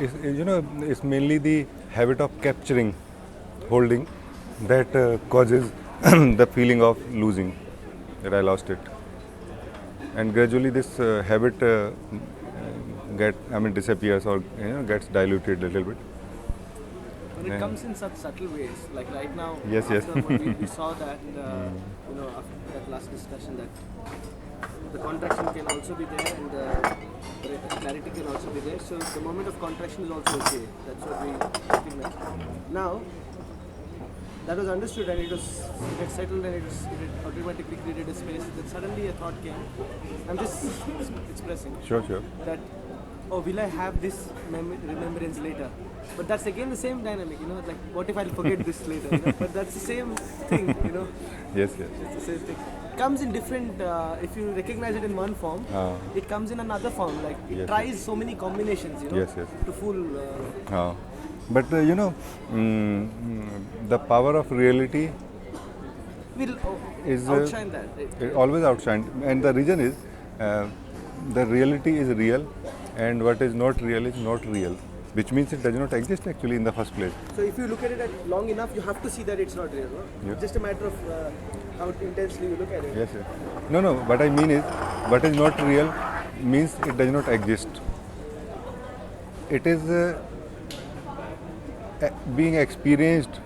it's mainly the habit of capturing, holding, that causes the feeling of losing, that I lost it. And gradually this habit disappears, or gets diluted a little bit. But it comes in such subtle ways. Like right now, Yes, yes. after what we saw that, after that last discussion, that the contraction can also be there and the clarity can also be there. So the moment of contraction is also okay. That's what we recognize. Now, that was understood and it had settled and it automatically created a space. Then suddenly a thought came. I'm just expressing Sure. that, oh, will I have this remembrance later? But that's again the same dynamic, like what if I'll forget this later? But that's the same thing, Yes. it's the same thing. It comes in different, if you recognize it in one form, it comes in another form, like it Yes, tries so many combinations, Yes. to fool. But the power of reality Will is outshine that. it always outshines, and the reason is the reality is real, and what is not real is not real, which means it does not exist actually in the first place. So if you look at it long enough, you have to see that it's not real, no? Yeah. It's just a matter of how intensely you look at it. Yes. No. What I mean is, what is not real means it does not exist. It is being experienced,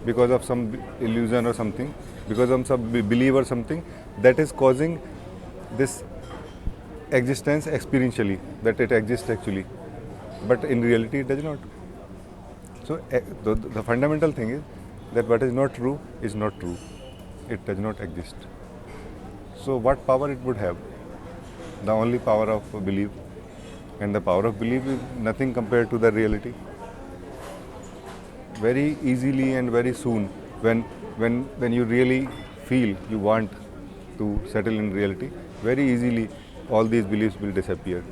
because of some illusion or something, because of some belief or something, that is causing this existence experientially, that it exists actually. But in reality, it does not. So the fundamental thing is that what is not true is not true. It does not exist. So what power it would have? The only power of belief, and the power of belief is nothing compared to the reality. Very easily and very soon, when you really feel you want to settle in reality, very easily all these beliefs will disappear.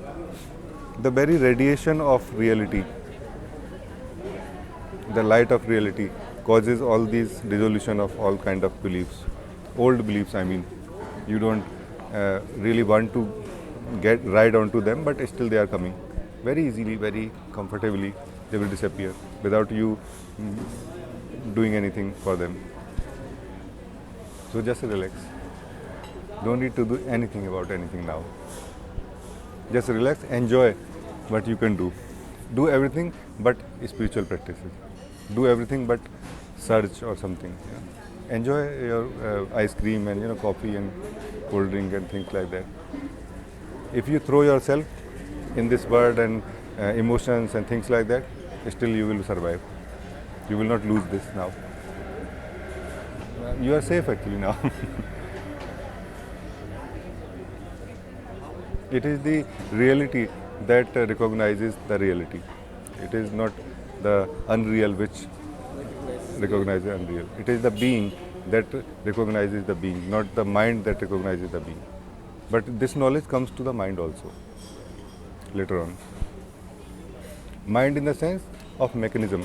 The very radiation of reality, the light of reality, causes all these dissolution of all kind of beliefs, old beliefs. I mean, you don't really want to get ride onto them, but still they are coming very easily, very comfortably. They will disappear without you doing anything for them. So just relax. Don't need to do anything about anything now. Just relax, enjoy what you can do. Do everything but spiritual practices. Do everything but search or something. Enjoy your ice cream and coffee and cold drink and things like that. If you throw yourself in this world and emotions and things like that, still you will survive. You will not lose this now. You are safe actually now. It is the reality that recognizes the reality. It is not the unreal which recognizes the unreal. It is the being that recognizes the being, not the mind that recognizes the being. But this knowledge comes to the mind also later on. Mind in the sense of mechanism.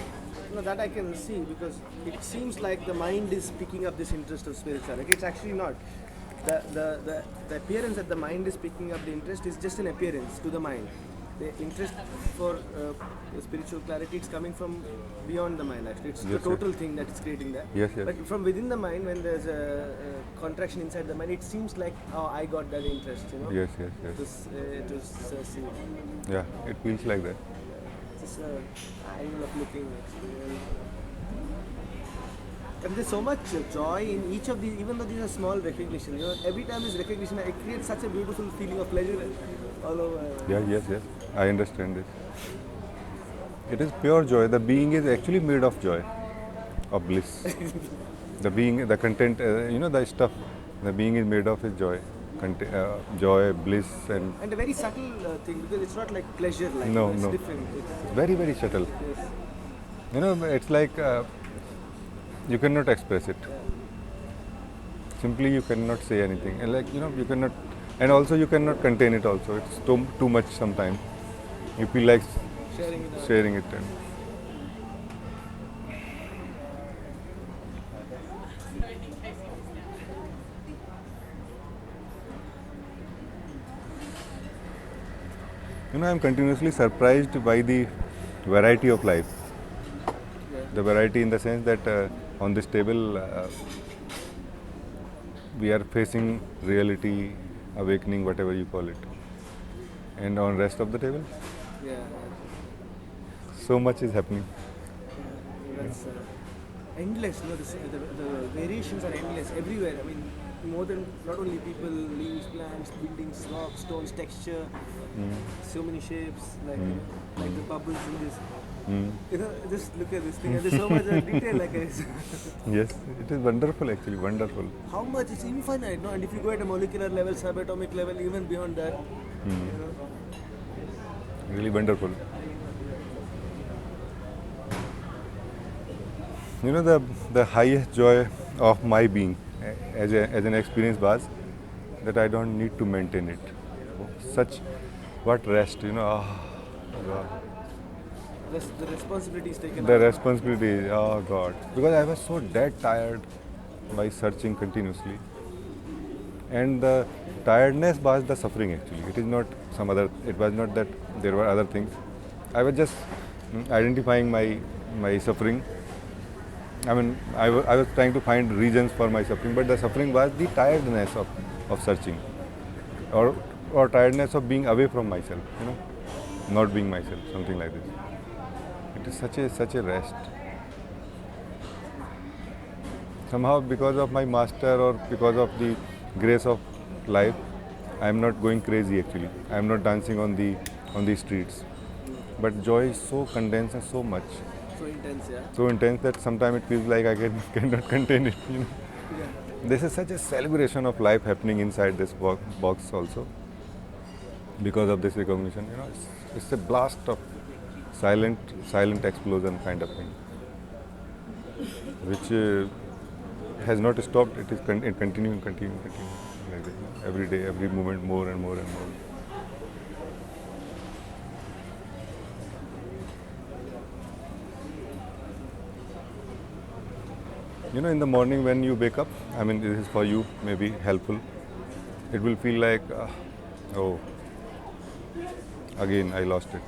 No, that I can see because it seems like the mind is picking up this interest of spirituality. It's actually not. The appearance that the mind is picking up the interest is just an appearance to the mind. The interest for spiritual clarity, it's coming from beyond the mind actually. It's the total thing that is creating that. Yes. But from within the mind, when there's a contraction inside the mind, it seems like, oh, I got that interest, Yes. To see. Yeah, it feels like that. It's angle of looking actually. And there's so much joy in each of these, even though these are small recognition. Every time this recognition, it creates such a beautiful feeling of pleasure all over. Yes. I understand this. It is pure joy. The being is actually made of joy, of bliss. The being, the content, the stuff. The being is made of is joy, joy, bliss, and a very subtle thing because it's not like pleasure. Like No. It's different. It's very, very subtle. Yes. It's like you cannot express it. Simply, you cannot say anything, and you cannot, and also you cannot contain it. Also, it's too much sometimes. You feel like sharing it. And You know, I'm continuously surprised by the variety of life. Yeah. The variety in the sense that on this table we are facing reality, awakening, whatever you call it. And on rest of the table, Yeah. so much is happening. That's endless. You know, the variations are endless everywhere. I mean, more than not only people, leaves, plants, buildings, rocks, stones, texture, so many shapes, like you know, like the bubbles in this. You know, just look at this thing. And there's so much detail. Like Yes, it is wonderful actually, wonderful. how much it's infinite, no? And if you go at a molecular level, subatomic level, even beyond that, you know, Really wonderful. You know, the highest joy of my being as an experience was that I don't need to maintain it. Such what rest, you know. God. the responsibility is taken The out. responsibility, oh God. Because I was so dead tired by searching continuously. And the tiredness was the suffering actually. It is not some other, it was not that there were other things. I was just identifying my suffering. I mean, I was trying to find reasons for my suffering, but the suffering was the tiredness of searching, or tiredness of being away from myself, you know, not being myself, something like this. It is such a rest. Somehow, because of my master or because of the grace of life, I am not going crazy actually. I am not dancing on the streets. But joy is so condensed and so much, So intense, yeah. so intense that sometimes it feels like I cannot contain it. You know, Yeah. this is such a celebration of life happening inside this box also. Because of this recognition, you know, it's a blast of silent explosion kind of thing, which has not stopped. It is continuing like this, you know, every day, every moment, more and more and more. You know, in the morning when you wake up, I mean, this is for you, maybe helpful. It will feel like, oh, again I lost it.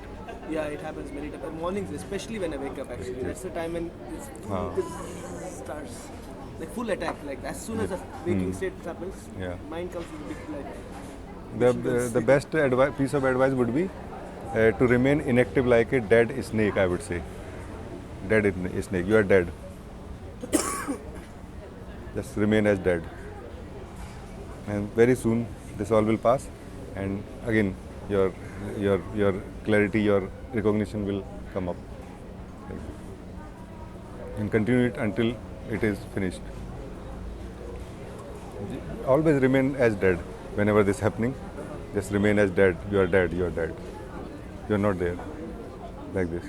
Yeah, it happens many times. Mornings, especially when I wake up, actually. That's the time when it starts. Like full attack. Like as soon as the waking state happens, Yeah. mind comes with a big like. The best piece of advice would be to remain inactive like a dead snake, I would say. Dead snake, you are dead. Just remain as dead. And very soon this all will pass, and again your clarity, your recognition will come up. And continue it until it is finished. Always remain as dead whenever this is happening. Just remain as dead. You are dead. You are dead. You are not there. Like this,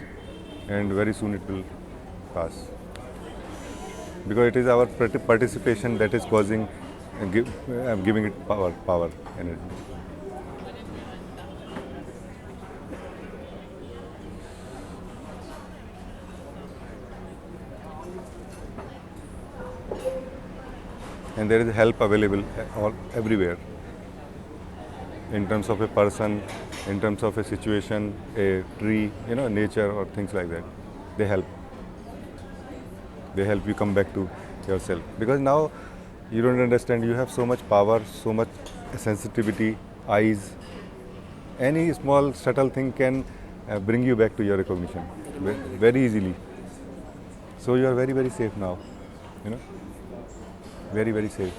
and very soon it will pass. Because it is our participation that is causing, giving it power, energy. And there is help available everywhere. In terms of a person, in terms of a situation, a tree, you know, nature or things like that. They help. They help you come back to yourself. Because now you don't understand, you have so much power, so much sensitivity, eyes. Any small subtle thing can bring you back to your recognition very easily. So you are very, very safe now, you know, very, very safe.